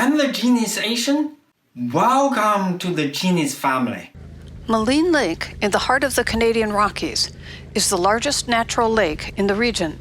I'm the genius Asian. Welcome to the genius family. Maligne Lake, in the heart of the Canadian Rockies, is the largest natural lake in the region.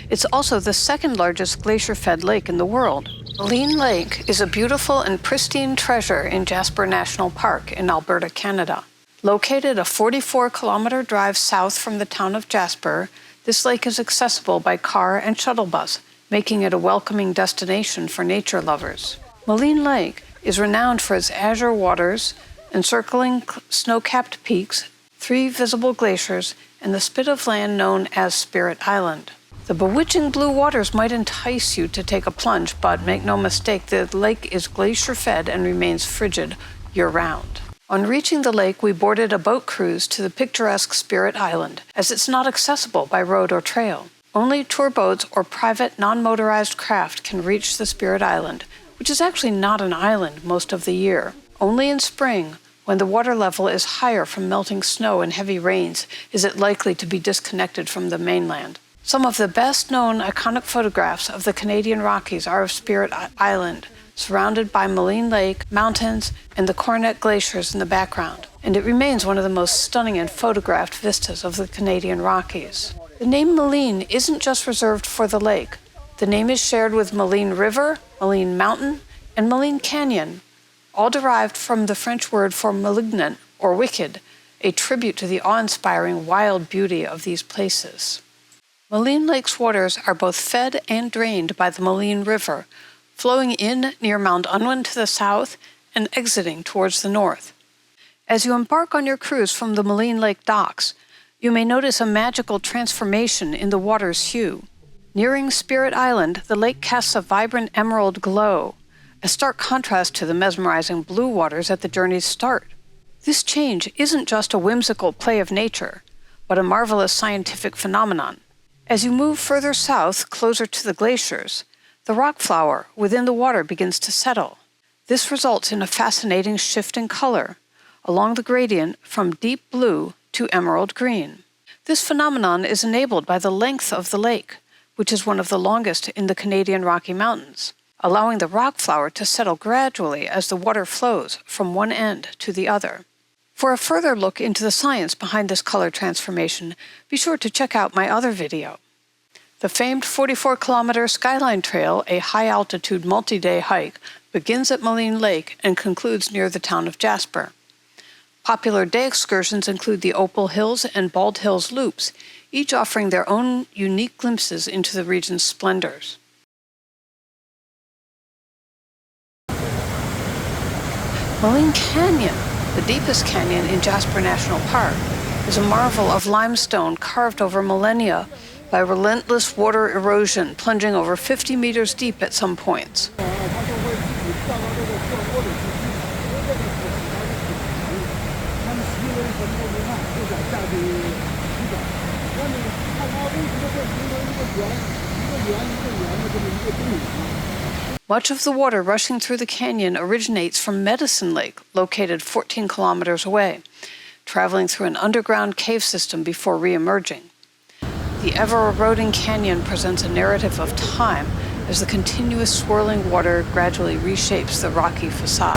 It's also the second largest glacier-fed lake in the world. Maligne Lake is a beautiful and pristine treasure in Jasper National Park in Alberta, Canada. Located a 44-kilometer drive south from the town of Jasper, this lake is accessible by car and shuttle bus, making it a welcoming destination for nature lovers. Maligne Lake is renowned for its azure waters, encircling snow-capped peaks, 3 visible glaciers, and the spit of land known as Spirit Island. The bewitching blue waters might entice you to take a plunge, but make no mistake, the lake is glacier-fed and remains frigid year-round. On reaching the lake, we boarded a boat cruise to the picturesque Spirit Island, as it's not accessible by road or trail. Only tour boats or private, non-motorized craft can reach the Spirit Island, which is actually not an island most of the year. Only in spring, when the water level is higher from melting snow and heavy rains, is it likely to be disconnected from the mainland. Some of the best-known iconic photographs of the Canadian Rockies are of Spirit Island, surrounded by Maligne Lake, mountains, and the Coronet Glaciers in the background, and it remains one of the most stunning and photographed vistas of the Canadian Rockies. The name Maligne isn't just reserved for the lake. The name is shared with Maligne River, Maligne Mountain, and Maligne Canyon, all derived from the French word for malignant or wicked, a tribute to the awe-inspiring wild beauty of these places. Maligne Lake's waters are both fed and drained by the Maligne River, flowing in near Mount Unwin to the south and exiting towards the north. As you embark on your cruise from the Maligne Lake docks, you may notice a magical transformation in the water's hue. Nearing Spirit Island, the lake casts a vibrant emerald glow, a stark contrast to the mesmerizing blue waters at the journey's start. This change isn't just a whimsical play of nature, but a marvelous scientific phenomenon. As you move further south, closer to the glaciers, the rock flour within the water begins to settle. This results in a fascinating shift in color, along the gradient from deep blue to emerald green. This phenomenon is enabled by the length of the lake, which is one of the longest in the Canadian Rocky Mountains, allowing the rock flour to settle gradually as the water flows from one end to the other. For a further look into the science behind this color transformation, be sure to check out my other video. The famed 44-kilometer Skyline Trail, a high-altitude multi-day hike, begins at Maligne Lake and concludes near the town of Jasper. Popular day excursions include the Opal Hills and Bald Hills Loops, each offering their own unique glimpses into the region's splendors. Maligne Canyon, the deepest canyon in Jasper National Park, is a marvel of limestone carved over millennia by relentless water erosion, plunging over 50 meters deep at some points. Much of the water rushing through the canyon originates from Maligne Lake, located 14 kilometers away, traveling through an underground cave system before re-emerging. The ever-eroding canyon presents a narrative of time as the continuous swirling water gradually reshapes the rocky facade.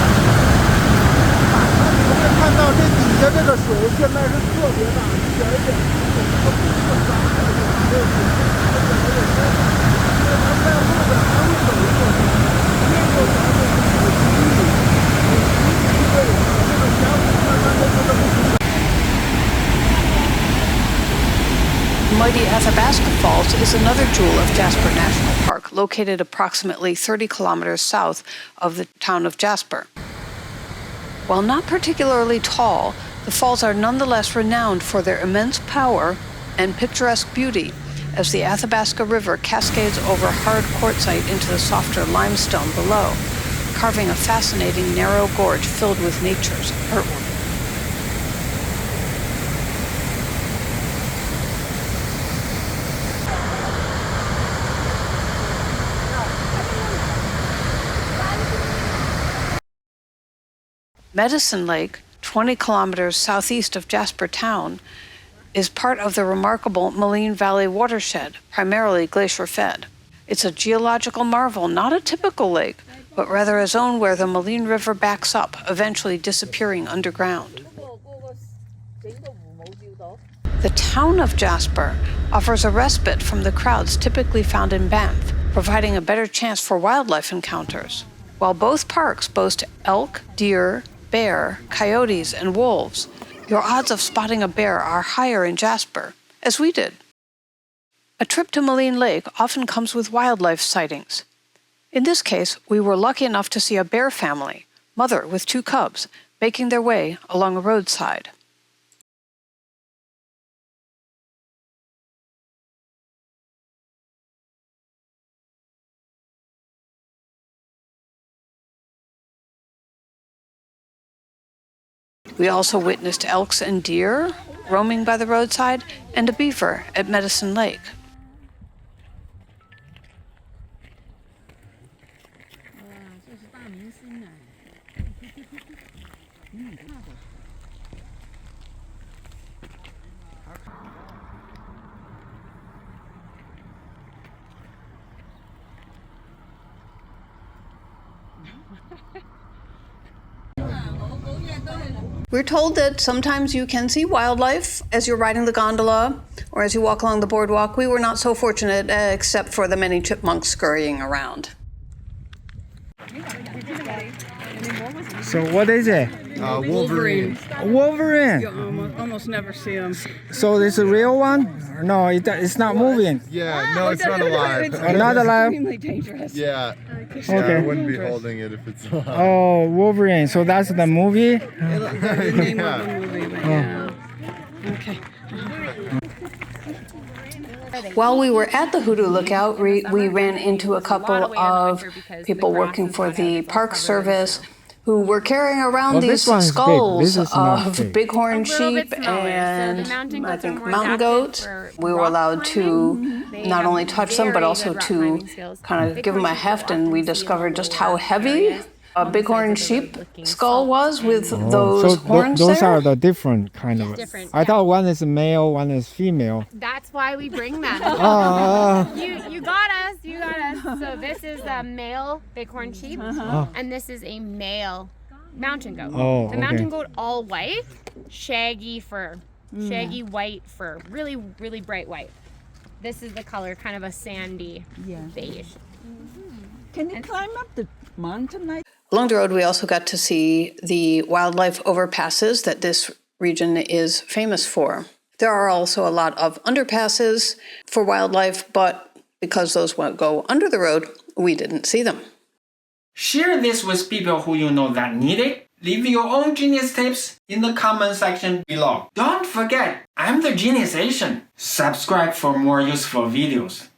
The mighty Athabasca Falls is another jewel of Jasper National Park, located approximately 30 kilometers south of the town of Jasper. While not particularly tall, the falls are nonetheless renowned for their immense power and picturesque beauty, as the Athabasca River cascades over hard quartzite into the softer limestone below, carving a fascinating narrow gorge filled with nature's artwork. Maligne Lake, 20 kilometers southeast of Jasper Town, is part of the remarkable Maligne Valley watershed, primarily glacier-fed. It's a geological marvel, not a typical lake, but rather a zone where the Maligne River backs up, eventually disappearing underground. The town of Jasper offers a respite from the crowds typically found in Banff, providing a better chance for wildlife encounters. While both parks boast elk, deer, bear, coyotes, and wolves, your odds of spotting a bear are higher in Jasper, as we did. A trip to Maligne Lake often comes with wildlife sightings. In this case, we were lucky enough to see a bear family, mother with 2 cubs, making their way along a roadside. We also witnessed elks and deer roaming by the roadside and a beaver at Medicine Lake. We're told that sometimes you can see wildlife as you're riding the gondola or as you walk along the boardwalk. We were not so fortunate, except for the many chipmunks scurrying around. So what is it? Wolverine. Wolverine. You almost never see them. So it's a real one? No, it's not moving. Yeah, no, it's not alive. Not alive? Extremely dangerous. Okay. Yeah. Yeah, I wouldn't be holding it if it's alive. Oh, Wolverine. So that's the movie? The name of the movie, but yeah. Okay. While we were at the Hoodoo Lookout, we ran into a couple of people working for the Park Service who were carrying around these skulls of bighorn sheep and I think mountain goats. We were allowed to not only touch them, but also to kind of give them a heft, and we discovered just how heavy a bighorn sheep skull was with those horns those there. are the different kind of. I thought one is male, one is female. That's why we bring them. You got us. You got us. So this is a male bighorn sheep, and this is a male mountain goat. Oh, the mountain goat all white, shaggy fur, shaggy white fur, really, really bright white. This is the color, kind of a sandy beige. Can you climb up the mountain like? Along the road, we also got to see the wildlife overpasses that this region is famous for. There are also a lot of underpasses for wildlife, but because those won't go under the road, we didn't see them. Share this with people who you know that need it. Leave your own genius tips in the comment section below. Don't forget, I'm the Genius Asian. Subscribe for more useful videos.